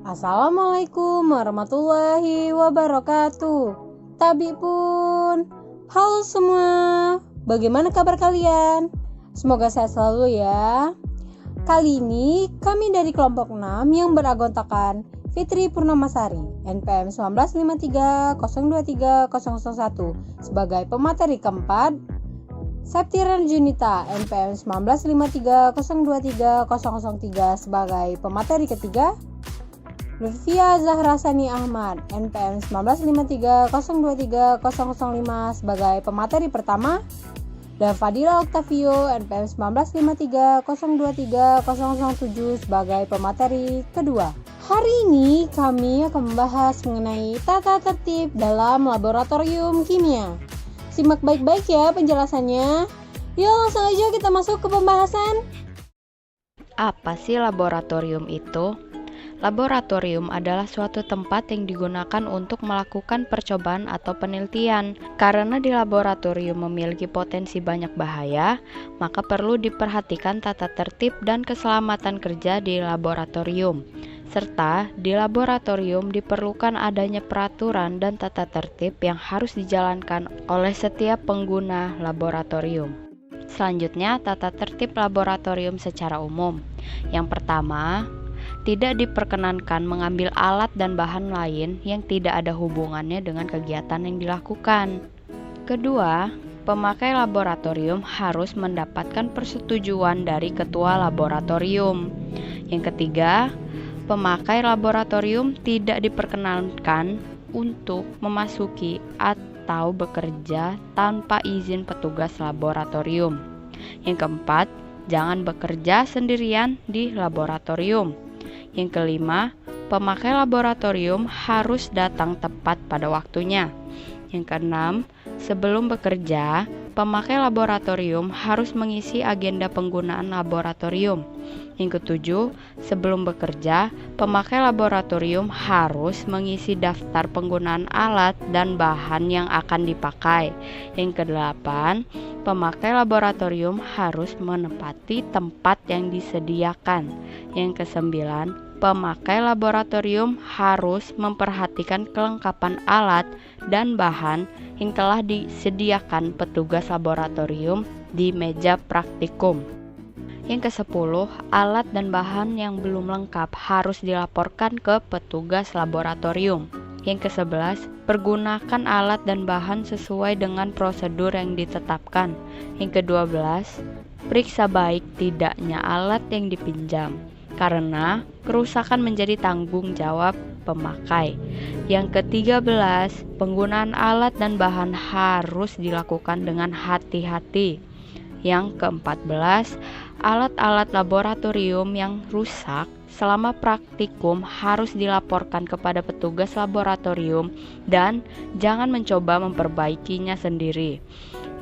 Assalamualaikum warahmatullahi wabarakatuh. Tabi pun. Halo semua. Bagaimana kabar kalian? Semoga sehat selalu ya. Kali ini kami dari kelompok 6 yang beranggotakan Fitri Purnamasari, NPM 19530230001 sebagai pemateri keempat, Septiran Junita, NPM 19530230003 sebagai pemateri ketiga, Lutfia Zahra Sani Ahmad, NPM 19530230005 sebagai pemateri pertama, dan Fadila Octavio, NPM 19530230007 sebagai pemateri kedua. Hari ini kami akan membahas mengenai tata tertib dalam laboratorium kimia. Simak baik-baik ya penjelasannya. Yuk langsung aja kita masuk ke pembahasan. Apa sih laboratorium itu? Laboratorium adalah suatu tempat yang digunakan untuk melakukan percobaan atau penelitian. Karena di laboratorium memiliki potensi banyak bahaya, maka perlu diperhatikan tata tertib dan keselamatan kerja di laboratorium. Serta di laboratorium diperlukan adanya peraturan dan tata tertib yang harus dijalankan oleh setiap pengguna laboratorium. Selanjutnya, tata tertib laboratorium secara umum. Yang pertama, tidak diperkenankan mengambil alat dan bahan lain yang tidak ada hubungannya dengan kegiatan yang dilakukan. Kedua, pemakai laboratorium harus mendapatkan persetujuan dari ketua laboratorium. Yang ketiga, pemakai laboratorium tidak diperkenankan untuk memasuki atau bekerja tanpa izin petugas laboratorium. Yang keempat, jangan bekerja sendirian di laboratorium. Yang kelima, pemakai laboratorium harus datang tepat pada waktunya. Yang keenam, sebelum bekerja, pemakai laboratorium harus mengisi agenda penggunaan laboratorium. Yang ketujuh, sebelum bekerja, pemakai laboratorium harus mengisi daftar penggunaan alat dan bahan yang akan dipakai. Yang kedelapan, pemakai laboratorium harus menempati tempat yang disediakan. Yang kesembilan, pemakai laboratorium harus memperhatikan kelengkapan alat dan bahan yang telah disediakan petugas laboratorium di meja praktikum. Yang ke-10, alat dan bahan yang belum lengkap harus dilaporkan ke petugas laboratorium. Yang ke-11, pergunakan alat dan bahan sesuai dengan prosedur yang ditetapkan. Yang ke-12, periksa baik tidaknya alat yang dipinjam, karena kerusakan menjadi tanggung jawab pemakai. Yang ke-13, penggunaan alat dan bahan harus dilakukan dengan hati-hati. Yang ke-14, alat-alat laboratorium yang rusak selama praktikum harus dilaporkan kepada petugas laboratorium dan jangan mencoba memperbaikinya sendiri.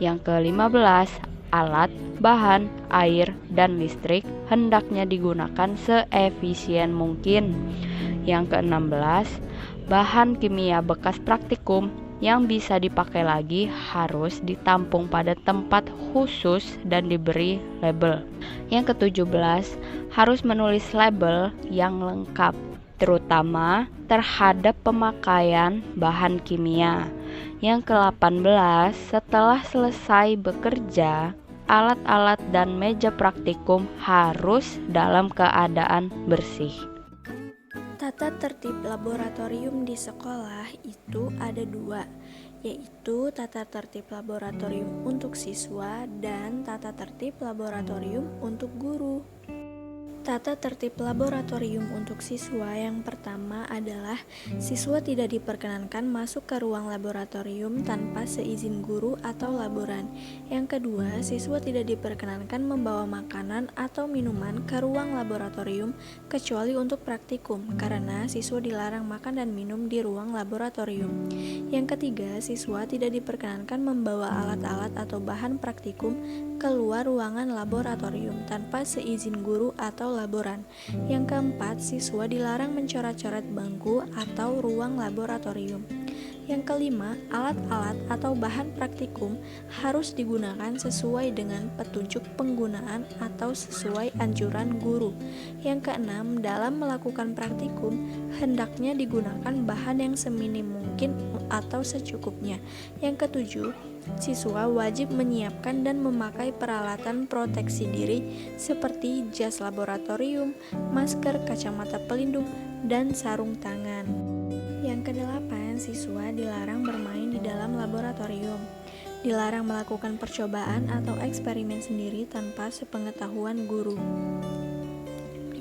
Yang ke-15, alat, bahan, air, dan listrik hendaknya digunakan seefisien mungkin. Yang ke-16, bahan kimia bekas praktikum yang bisa dipakai lagi harus ditampung pada tempat khusus dan diberi label. Yang ke-17, harus menulis label yang lengkap, terutama terhadap pemakaian bahan kimia. Yang ke-18, setelah selesai bekerja, alat-alat dan meja praktikum harus dalam keadaan bersih. Tata tertib laboratorium di sekolah itu ada dua, yaitu tata tertib laboratorium untuk siswa dan tata tertib laboratorium untuk guru. Tata tertib laboratorium untuk siswa yang pertama adalah siswa tidak diperkenankan masuk ke ruang laboratorium tanpa seizin guru atau laboran. Yang kedua, siswa tidak diperkenankan membawa makanan atau minuman ke ruang laboratorium kecuali untuk praktikum, karena siswa dilarang makan dan minum di ruang laboratorium. Yang ketiga, siswa tidak diperkenankan membawa alat-alat atau bahan praktikum keluar ruangan laboratorium tanpa seizin guru atau laboran. Yang keempat, siswa dilarang mencoret-coret bangku atau ruang laboratorium. Yang kelima, alat-alat atau bahan praktikum harus digunakan sesuai dengan petunjuk penggunaan atau sesuai anjuran guru. Yang keenam, dalam melakukan praktikum, hendaknya digunakan bahan yang seminim mungkin atau secukupnya. Yang ketujuh, siswa wajib menyiapkan dan memakai peralatan proteksi diri seperti jas laboratorium, masker, kacamata pelindung, dan sarung tangan. Yang kedelapan, siswa dilarang bermain di dalam laboratorium. Dilarang melakukan percobaan atau eksperimen sendiri tanpa sepengetahuan guru.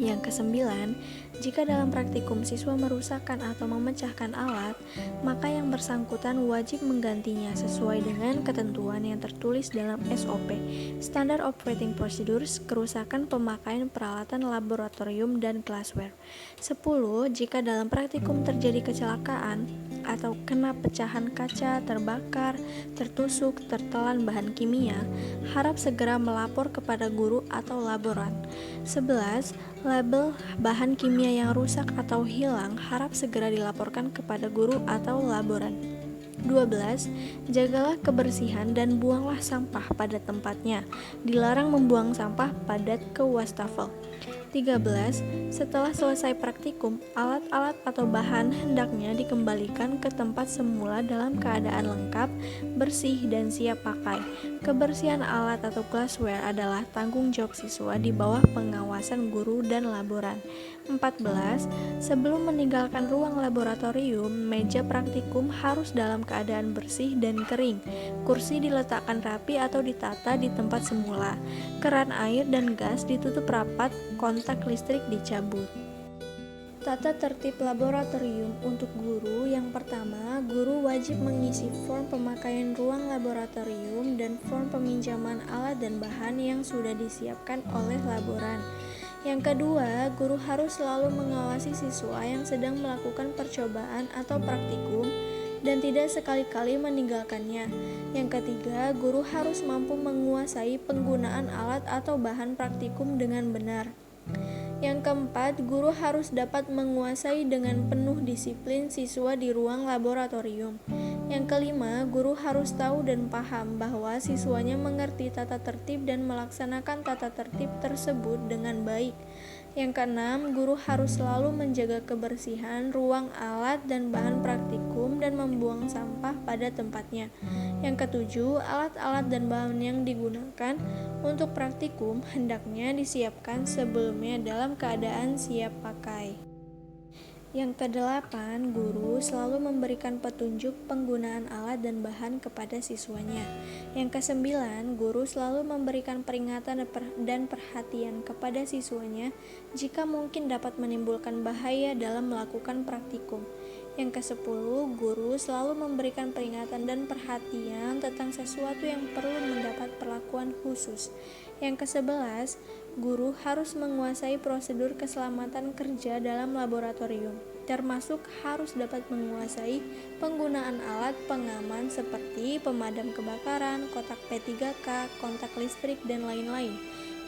Yang kesembilan, jika dalam praktikum siswa merusakkan atau memecahkan alat, maka yang bersangkutan wajib menggantinya sesuai dengan ketentuan yang tertulis dalam SOP, Standard Operating Procedures, kerusakan pemakaian peralatan laboratorium dan glassware. 10. Jika dalam praktikum terjadi kecelakaan atau kena pecahan kaca, terbakar, tertusuk, tertelan bahan kimia, harap segera melapor kepada guru atau laboran. 11. Label bahan kimia yang rusak atau hilang harap segera dilaporkan kepada guru atau laboran. 12. Jagalah kebersihan dan buanglah sampah pada tempatnya. Dilarang membuang sampah padat ke wastafel. 13. Setelah selesai praktikum, alat-alat atau bahan hendaknya dikembalikan ke tempat semula dalam keadaan lengkap, bersih, dan siap pakai. Kebersihan alat atau glassware adalah tanggung jawab siswa di bawah pengawasan guru dan laboran. 14. Sebelum meninggalkan ruang laboratorium, meja praktikum harus dalam keadaan bersih dan kering. Kursi diletakkan rapi atau ditata di tempat semula. Keran air dan gas ditutup rapat, kontak listrik dicabut. Tata tertib laboratorium untuk guru. Yang pertama, guru wajib mengisi form pemakaian ruang laboratorium dan form peminjaman alat dan bahan yang sudah disiapkan oleh laboran. Yang kedua, guru harus selalu mengawasi siswa yang sedang melakukan percobaan atau praktikum dan tidak sekali-kali meninggalkannya. Yang ketiga, guru harus mampu menguasai penggunaan alat atau bahan praktikum dengan benar. Yang keempat, guru harus dapat menguasai dengan penuh disiplin siswa di ruang laboratorium. Yang kelima, guru harus tahu dan paham bahwa siswanya mengerti tata tertib dan melaksanakan tata tertib tersebut dengan baik. Yang keenam, guru harus selalu menjaga kebersihan ruang alat dan bahan praktikum dan membuang sampah pada tempatnya. Yang ketujuh, alat-alat dan bahan yang digunakan untuk praktikum hendaknya disiapkan sebelumnya dalam keadaan siap pakai. Yang kedelapan, guru selalu memberikan petunjuk penggunaan alat dan bahan kepada siswanya. Yang kesembilan, guru selalu memberikan peringatan dan perhatian kepada siswanya jika mungkin dapat menimbulkan bahaya dalam melakukan praktikum. Yang kesepuluh, guru selalu memberikan peringatan dan perhatian tentang sesuatu yang perlu mendapat perlakuan khusus. Yang kesebelas, guru harus menguasai prosedur keselamatan kerja dalam laboratorium, termasuk harus dapat menguasai penggunaan alat pengaman seperti pemadam kebakaran, kotak P3K, kontak listrik, dan lain-lain.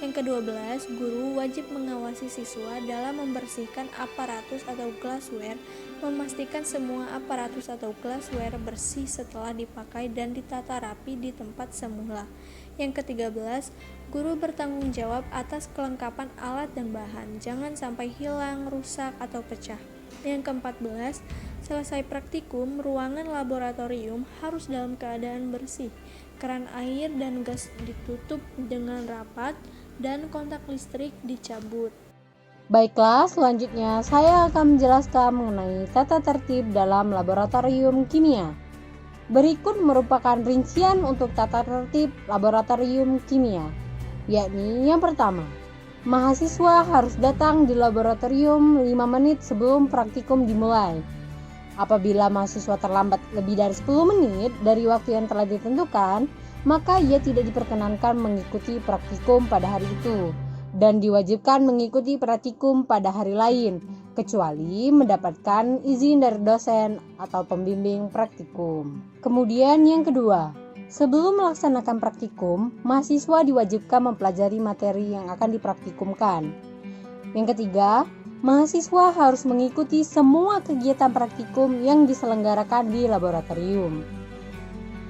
Yang ke-12, guru wajib mengawasi siswa dalam membersihkan aparatus atau glassware, memastikan semua aparatus atau glassware bersih setelah dipakai dan ditata rapi di tempat semula. Yang ke-13, guru bertanggung jawab atas kelengkapan alat dan bahan, jangan sampai hilang, rusak, atau pecah. Yang ke-14, selesai praktikum, ruangan laboratorium harus dalam keadaan bersih, keran air dan gas ditutup dengan rapat, dan kontak listrik dicabut. Baiklah, selanjutnya saya akan menjelaskan mengenai tata tertib dalam laboratorium kimia. Berikut merupakan rincian untuk tata tertib laboratorium kimia, yakni yang pertama, mahasiswa harus datang di laboratorium 5 menit sebelum praktikum dimulai. Apabila mahasiswa terlambat lebih dari 10 menit dari waktu yang telah ditentukan, maka ia tidak diperkenankan mengikuti praktikum pada hari itu dan diwajibkan mengikuti praktikum pada hari lain, kecuali mendapatkan izin dari dosen atau pembimbing praktikum. Kemudian yang kedua, sebelum melaksanakan praktikum, mahasiswa diwajibkan mempelajari materi yang akan dipraktikumkan. Yang ketiga, mahasiswa harus mengikuti semua kegiatan praktikum yang diselenggarakan di laboratorium.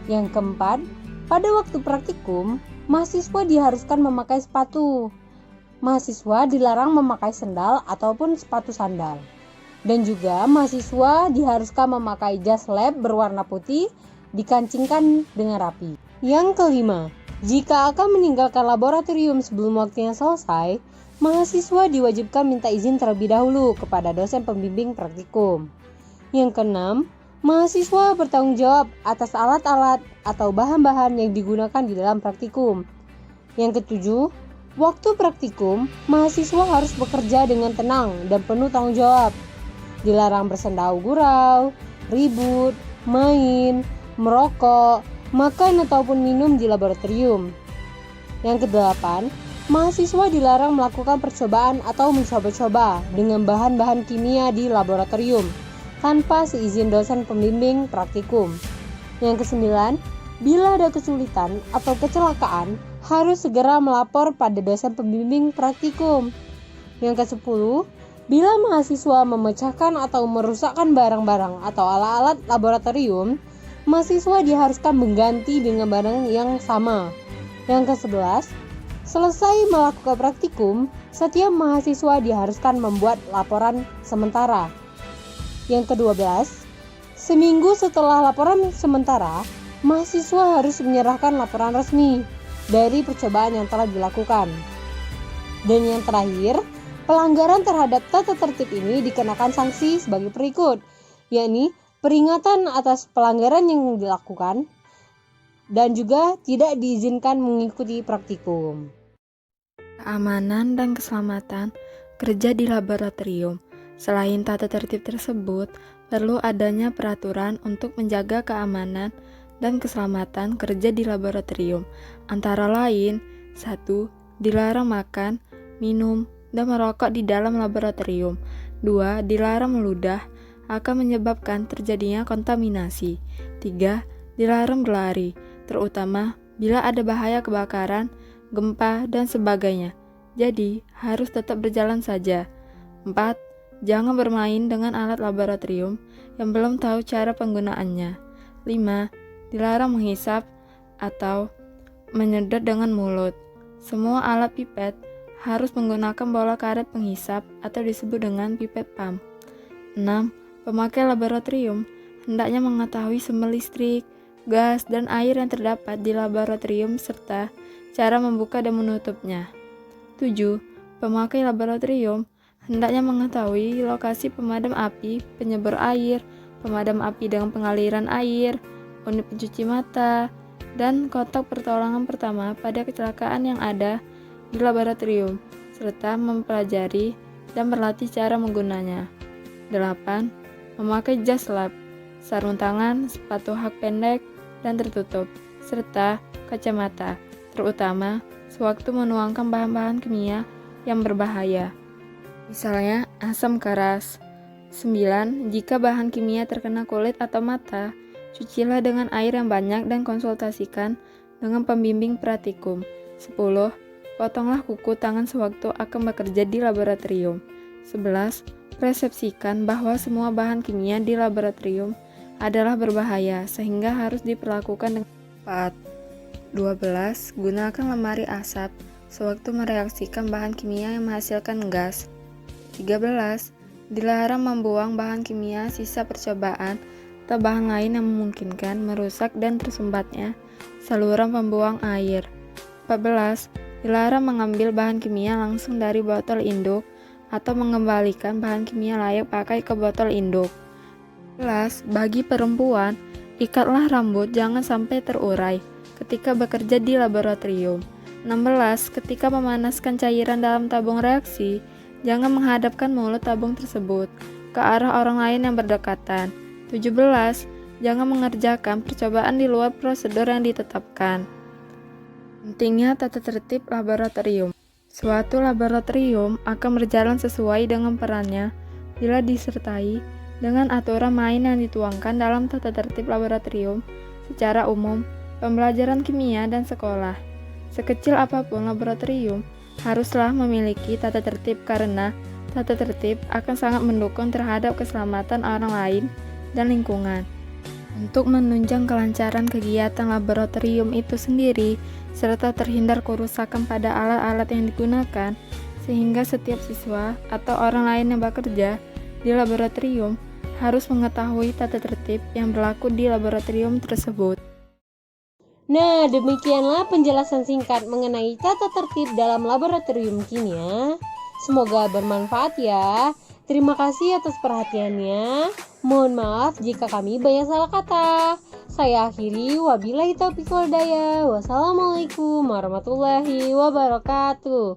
Yang keempat, pada waktu praktikum, mahasiswa diharuskan memakai sepatu. Mahasiswa dilarang memakai sendal ataupun sepatu sandal. Dan juga mahasiswa diharuskan memakai jas lab berwarna putih dikancingkan dengan rapi. Yang kelima, jika akan meninggalkan laboratorium sebelum waktunya selesai, mahasiswa diwajibkan minta izin terlebih dahulu kepada dosen pembimbing praktikum. Yang keenam, mahasiswa bertanggung jawab atas alat-alat atau bahan-bahan yang digunakan di dalam praktikum. Yang ketujuh, waktu praktikum, mahasiswa harus bekerja dengan tenang dan penuh tanggung jawab. Dilarang bersendau gurau, ribut, main, merokok, makan ataupun minum di laboratorium. Yang kedelapan, mahasiswa dilarang melakukan percobaan atau mencoba-coba dengan bahan-bahan kimia di laboratorium tanpa seizin dosen pembimbing praktikum. Yang kesembilan, bila ada kesulitan atau kecelakaan, harus segera melapor pada dosen pembimbing praktikum. Yang kesepuluh, bila mahasiswa memecahkan atau merusakkan barang-barang atau alat-alat laboratorium, mahasiswa diharuskan mengganti dengan barang yang sama. Yang ke-11, selesai melakukan praktikum, setiap mahasiswa diharuskan membuat laporan sementara. Yang ke-12, seminggu setelah laporan sementara, mahasiswa harus menyerahkan laporan resmi dari percobaan yang telah dilakukan. Dan yang terakhir, pelanggaran terhadap tata tertib ini dikenakan sanksi sebagai berikut, yakni peringatan atas pelanggaran yang dilakukan dan juga tidak diizinkan mengikuti praktikum. Keamanan dan keselamatan kerja di laboratorium. Selain tata tertib tersebut, perlu adanya peraturan untuk menjaga keamanan dan keselamatan kerja di laboratorium. Antara lain, 1. Dilarang makan, minum, dan merokok di dalam laboratorium. 2. Dilarang meludah, akan menyebabkan terjadinya kontaminasi. 3. Dilarang berlari, terutama bila ada bahaya kebakaran, gempa, dan sebagainya. Jadi, harus tetap berjalan saja. 4. Jangan bermain dengan alat laboratorium yang belum tahu cara penggunaannya. 5. Dilarang menghisap atau menyedot dengan mulut. Semua alat pipet harus menggunakan bola karet penghisap atau disebut dengan pipet pump. 6. Pemakai laboratorium hendaknya mengetahui sumber listrik, gas, dan air yang terdapat di laboratorium serta cara membuka dan menutupnya. 7. Pemakai laboratorium hendaknya mengetahui lokasi pemadam api, penyebor air, pemadam api dengan pengaliran air, unit pencuci mata, dan kotak pertolongan pertama pada kecelakaan yang ada di laboratorium, serta mempelajari dan berlatih cara menggunanya. 8. Memakai jas lab, sarung tangan, sepatu hak pendek dan tertutup, serta kacamata, terutama sewaktu menuangkan bahan-bahan kimia yang berbahaya, misalnya asam keras. 9. Jika bahan kimia terkena kulit atau mata, cucilah dengan air yang banyak dan konsultasikan dengan pembimbing praktikum. 10. Potonglah kuku tangan sewaktu akan bekerja di laboratorium. 11. Persepsikan bahwa semua bahan kimia di laboratorium adalah berbahaya sehingga harus diperlakukan dengan tepat. 12. Gunakan lemari asap sewaktu mereaksikan bahan kimia yang menghasilkan gas. 13. Dilarang membuang bahan kimia sisa percobaan atau bahan lain yang memungkinkan merusak dan tersumbatnya saluran pembuang air. 14. Dilarang mengambil bahan kimia langsung dari botol induk atau mengembalikan bahan kimia layak pakai ke botol induk. 15. Bagi perempuan, ikatlah rambut jangan sampai terurai ketika bekerja di laboratorium. 16. Ketika memanaskan cairan dalam tabung reaksi, jangan menghadapkan mulut tabung tersebut ke arah orang lain yang berdekatan. 17. Jangan mengerjakan percobaan di luar prosedur yang ditetapkan. Pentingnya tata tertib laboratorium. Suatu laboratorium akan berjalan sesuai dengan perannya bila disertai dengan aturan main yang dituangkan dalam tata tertib laboratorium secara umum, pembelajaran kimia, dan sekolah. Sekecil apapun laboratorium, haruslah memiliki tata tertib karena tata tertib akan sangat mendukung terhadap keselamatan orang lain dan lingkungan. Untuk menunjang kelancaran kegiatan laboratorium itu sendiri, serta terhindar kerusakan pada alat-alat yang digunakan, sehingga setiap siswa atau orang lain yang bekerja di laboratorium harus mengetahui tata tertib yang berlaku di laboratorium tersebut. Nah, demikianlah penjelasan singkat mengenai tata tertib dalam laboratorium kimia. Semoga bermanfaat ya. Terima kasih atas perhatiannya. Mohon maaf jika kami banyak salah kata. Saya akhiri, wabillahi taufiq wal hidayah. Wassalamualaikum warahmatullahi wabarakatuh.